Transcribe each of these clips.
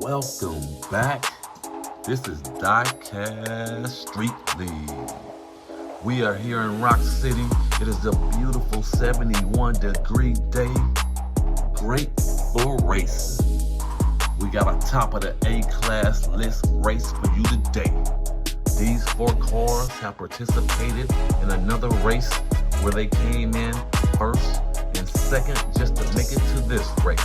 Welcome back. This is DieCast Street League. We are here in Rock City. It is a beautiful 71-degree day. Great for racing. We got a top of the A-class list race for you today. These 4 cars have participated in another race where they came in first and second just to make it to this race.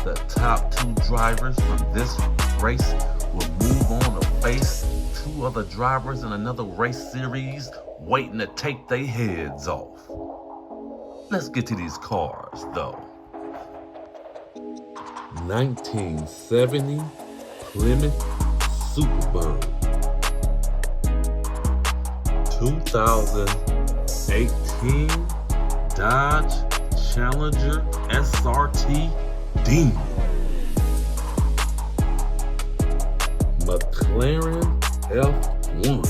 The top 2 drivers from this race will move on to face 2 other drivers in another race series waiting to take their heads off. Let's get to these cars though. 1970 Plymouth SUPERBIRD. 2018 Dodge Challenger SRT Demon. McLaren F1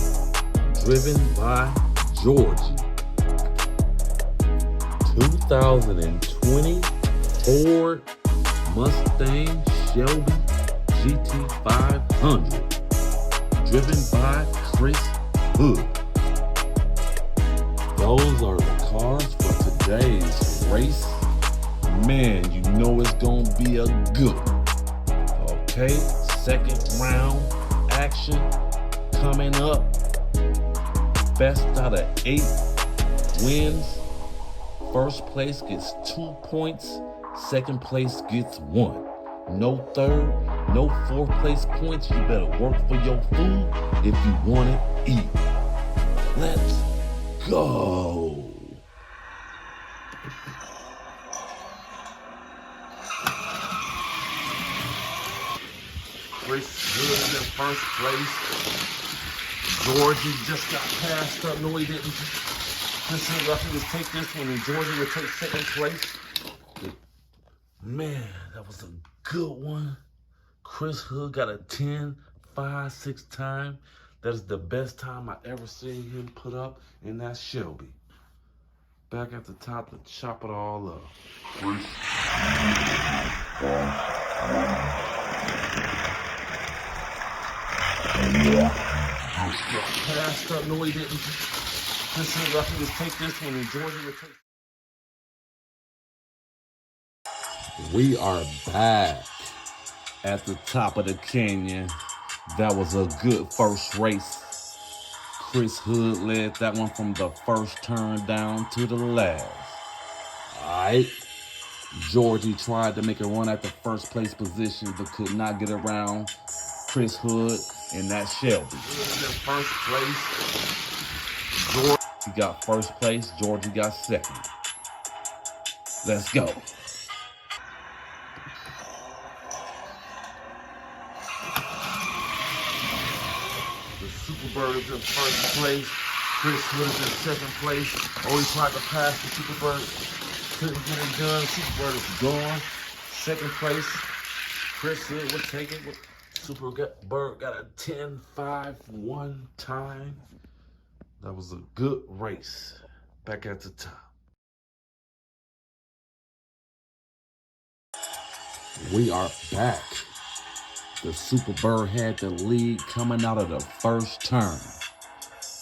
driven by Georgie. 2020 Ford MUSTANG Shelby GT500 driven by Chris Hood. Those are the cars for today's race. Man, you know it's gonna be a good one. Okay, second round action coming up. Best out of 8 wins. First place gets 2 points. Second place gets 1. No third, no 4th place points. You better work for your food if you want to eat. Let's go. Chris Hood in first place. Georgie just got passed up. No, he didn't. Chris Hood, I think, take this one, and Georgie will take second place. Man, that was a good one. Chris Hood got a 10.56 time. That is the best time I ever seen him put up, and that's Shelby. Back at the top to chop it all up. Passed up. No, he didn't. Chris Hood, I think, take this one, and Georgie will take. We are back at the top of the canyon. That was a good first race. Chris Hood led that one from the first turn down to the last. Alright. Georgie tried to make a run at the first place position but could not get around Chris Hood and that Shelby. First place. Georgie got first place. Georgie got second. Let's go. SUPERBIRD is in first place. Chris Hood is in second place. Oh, he tried to pass the SUPERBIRD. Couldn't get it done. SUPERBIRD is gone. Second place. Chris Hood will take it. SUPERBIRD got a 10.51 time. That was a good race. Back at the top. We are back. The SUPERBIRD had the lead coming out of the first turn.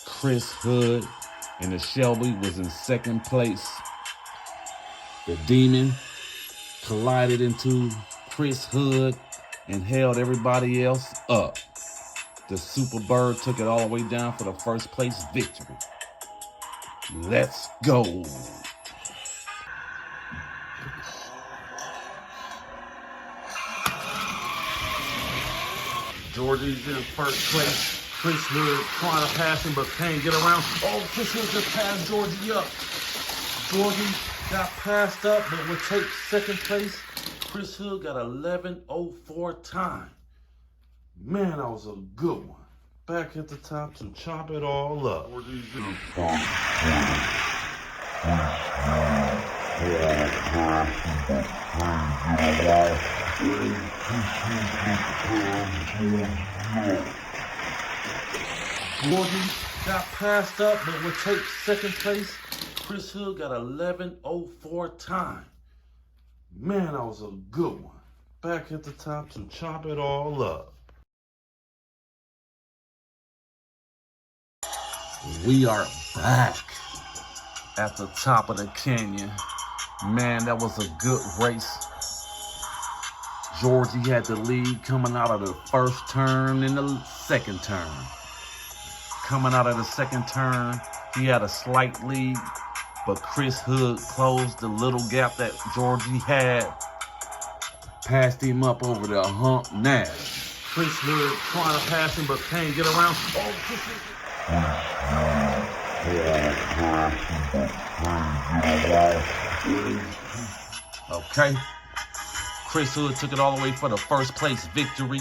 Chris Hood and the Shelby was in second place. The Demon collided into Chris Hood and held everybody else up. The SUPERBIRD took it all the way down for the first place victory. Let's go. Georgie's in first place. Chris Hood trying to pass him but can't get around. Oh, Chris Hood just passed Georgie up. Georgie got passed up but will take second place. Chris Hood got 11.04 time. Man, that was a good one. Back at the top to chop it all up. Georgie got passed up but will take second place. Chris Hood got 11.04 time. Man, that was a good one. back at the top to chop it all up. We are back at the top of the canyon. Man, that was a good race. Georgie had the lead coming out of the first turn and the second turn. Coming out of the second turn, he had a slight lead, but Chris Hood closed the little gap that Georgie had. Passed him up over the hump now. Chris Hood trying to pass him, but can't get around. Oh, Chris Hood. Okay. Chris Hood took it all the way for the first place victory.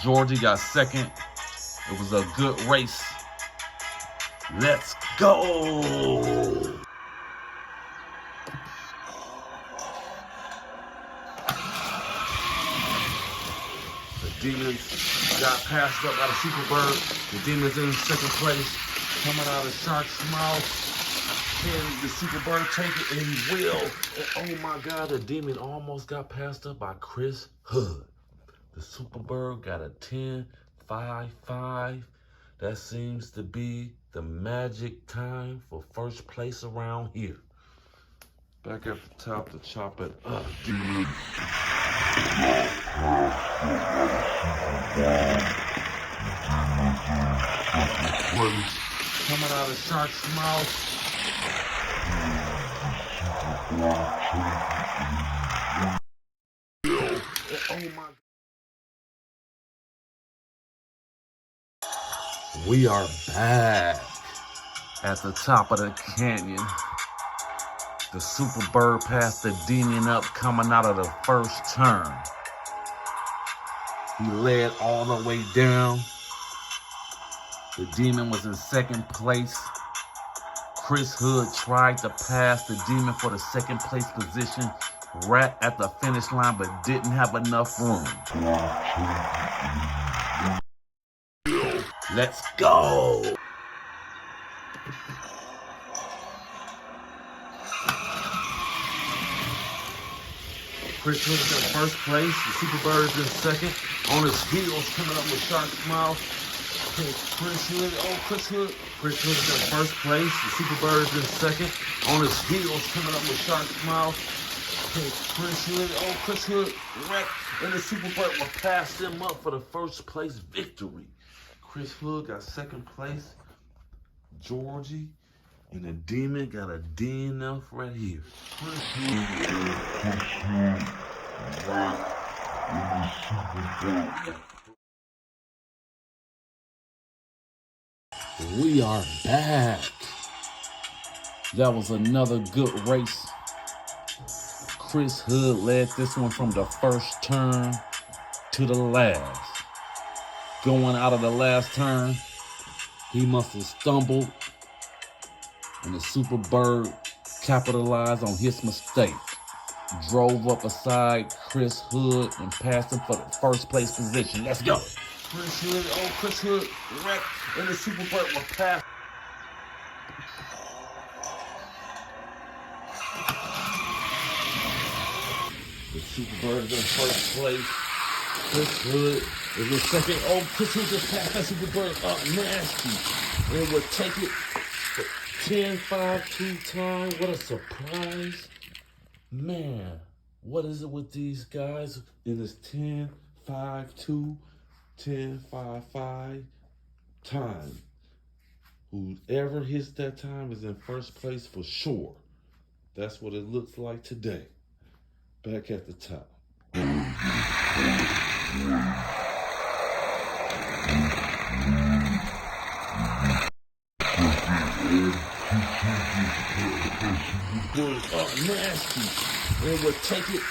Georgie got second. It was a good race. Let's go. Demons got passed up by the SUPERBIRD. The Demons in second place. Coming out of Shark's mouth. Can the SUPERBIRD take it? And he will. And oh my God, the Demon almost got passed up by Chris Hood. The SUPERBIRD got a 10.55. That seems to be the magic time for first place around here. Back at the top to chop it up. Coming out of Shark's mouth. Oh my. We are back at the top of the canyon. The SUPERBIRD passed the Demon up coming out of the first turn. He led all the way down. The Demon was in second place. Chris Hood tried to pass the Demon for the second place position right at the finish line, but didn't have enough room. Let's go. Chris Hood is in first place. The SUPERBIRD is in second. On his heels, coming up with Shark's mouth. Chris Hood. Oh, Chris Hood. Chris Hood is in first place. The SUPERBIRD is in second. On his heels, coming up with Shark's mouth. Chris Hood. Oh, Chris Hood. Wreck. And the SUPERBIRD will pass them up for the first place victory. Chris Hood got second place. Georgie. And the Demon got a DNF right here. We are back. That was another good race. Chris Hood led this one from the first turn to the last. Going out of the last turn, he must have stumbled, and the SUPERBIRD capitalized on his mistake. Drove up beside Chris Hood and passed him for the first place position. Let's go. Chris Hood, oh, Chris Hood, wreck, and the SUPERBIRD will pass. The SUPERBIRD is in first place. Chris Hood is in second. Oh, Chris Hood just passed that SUPERBIRD up nasty. And will take it for 10.52 time. What a surprise. Man, what is it with these guys? It is 10.52, 10.55 time. Whoever hits that time is in first place for sure. That's what it looks like today. Back at the top. Oh, nasty. And we'll take it.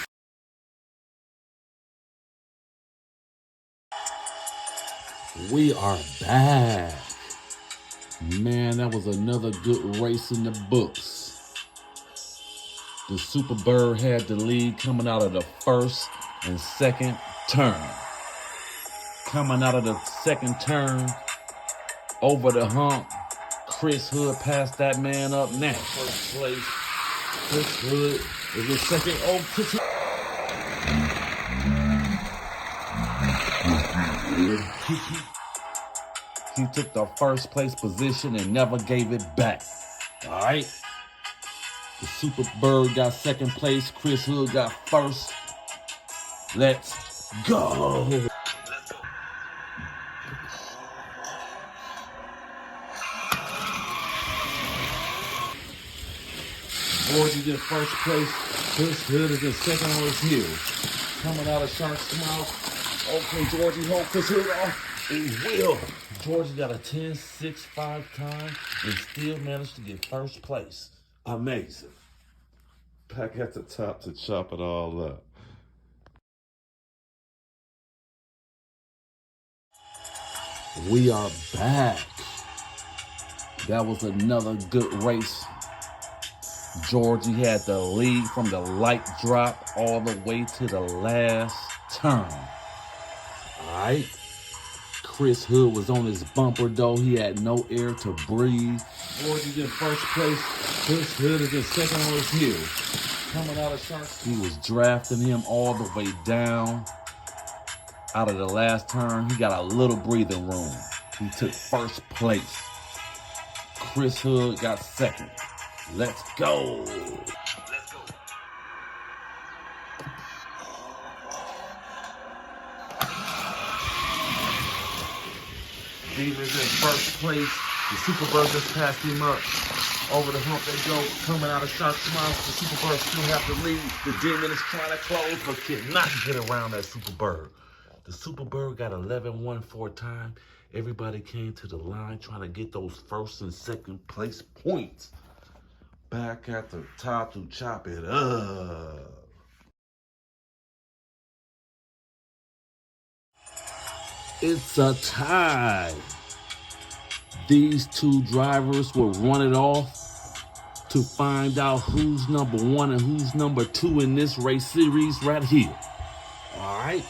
We are back. Man, that was another good race in the books. The SUPERBIRD had the lead coming out of the first and second turn. Coming out of the second turn, over the hump, Chris Hood passed that man up now. First place, Chris Hood is in second. Oh, Chris Hood. He took the first place position and never gave it back. All right. The SUPERBIRD got second place. Chris Hood got first. Let's go. Georgie in first place. Chris Hood is in second on his heels. Coming out of Shark's mouth. Okay, Georgie, hold Chris Hood off. He will. Georgie got a 10.65 time and still managed to get first place. Amazing. Back at the top to chop it all up. We are back. That was another good race. Georgie had the lead from the light drop all the way to the last turn. All right. Chris Hood was on his bumper though. He had no air to breathe. Georgie's in first place. Chris Hood is in second on his heels. Coming out of Sharks. He was drafting him all the way down. Out of the last turn, he got a little breathing room. He took first place. Chris Hood got second. Let's go. Let's go. Demon's in first place. The SUPERBIRD just passed him up. Over the hump they go. Coming out of Shark's mouth. The SUPERBIRD still have to lead. The Demon is trying to close, but cannot get around that SUPERBIRD. The SUPERBIRD got 11.14 time. Everybody came to the line trying to get those first and second place points. Back at the top to chop it up. It's a tie. These two drivers will run it off to find out who's number one and who's number two in this race series right here. All right.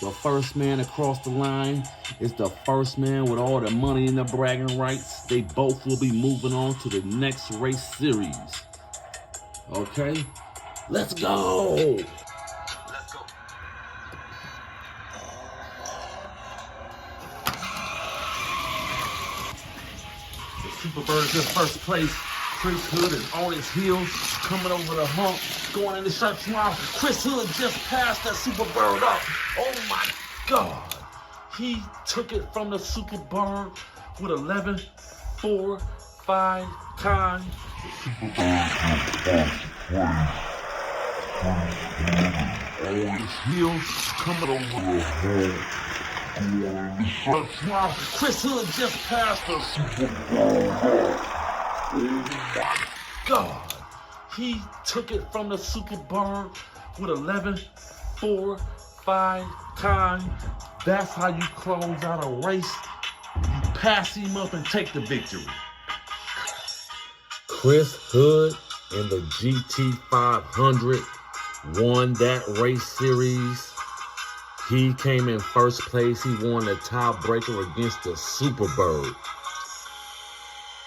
The first man across the line is the first man with all the money and the bragging rights. They both will be moving on to the next race series. Okay, let's go. Let's go. The SUPERBIRD is in first place. Chris Hood is on his heels, coming over the hump, going in the Shark's mouth. Chris Hood just passed that SUPERBIRD up. Oh my God. He took it from the SUPERBIRd with 11.45 time. On his heels, coming over the hump. Chris Hood just passed the SUPERBIRd. Oh my God. He took it from the SUPERBIRd with 11.45 time. That's how you close out a race. You pass him up and take the victory. Chris Hood in the GT500 won that race series. He came in first place. He won the tiebreaker against the SUPERBIRD.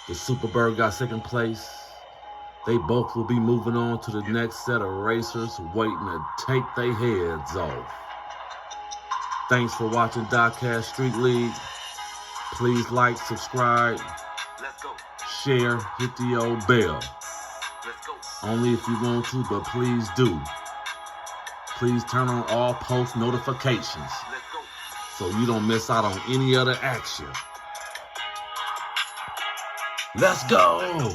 The SUPERBIRD got second place. They both will be moving on to the next set of racers waiting to take their heads off. Thanks for watching DieCast Street League. Please like, subscribe, share, hit the old bell. Only if you want to, but please do. Please turn on all post notifications so you don't miss out on any other action. Let's go!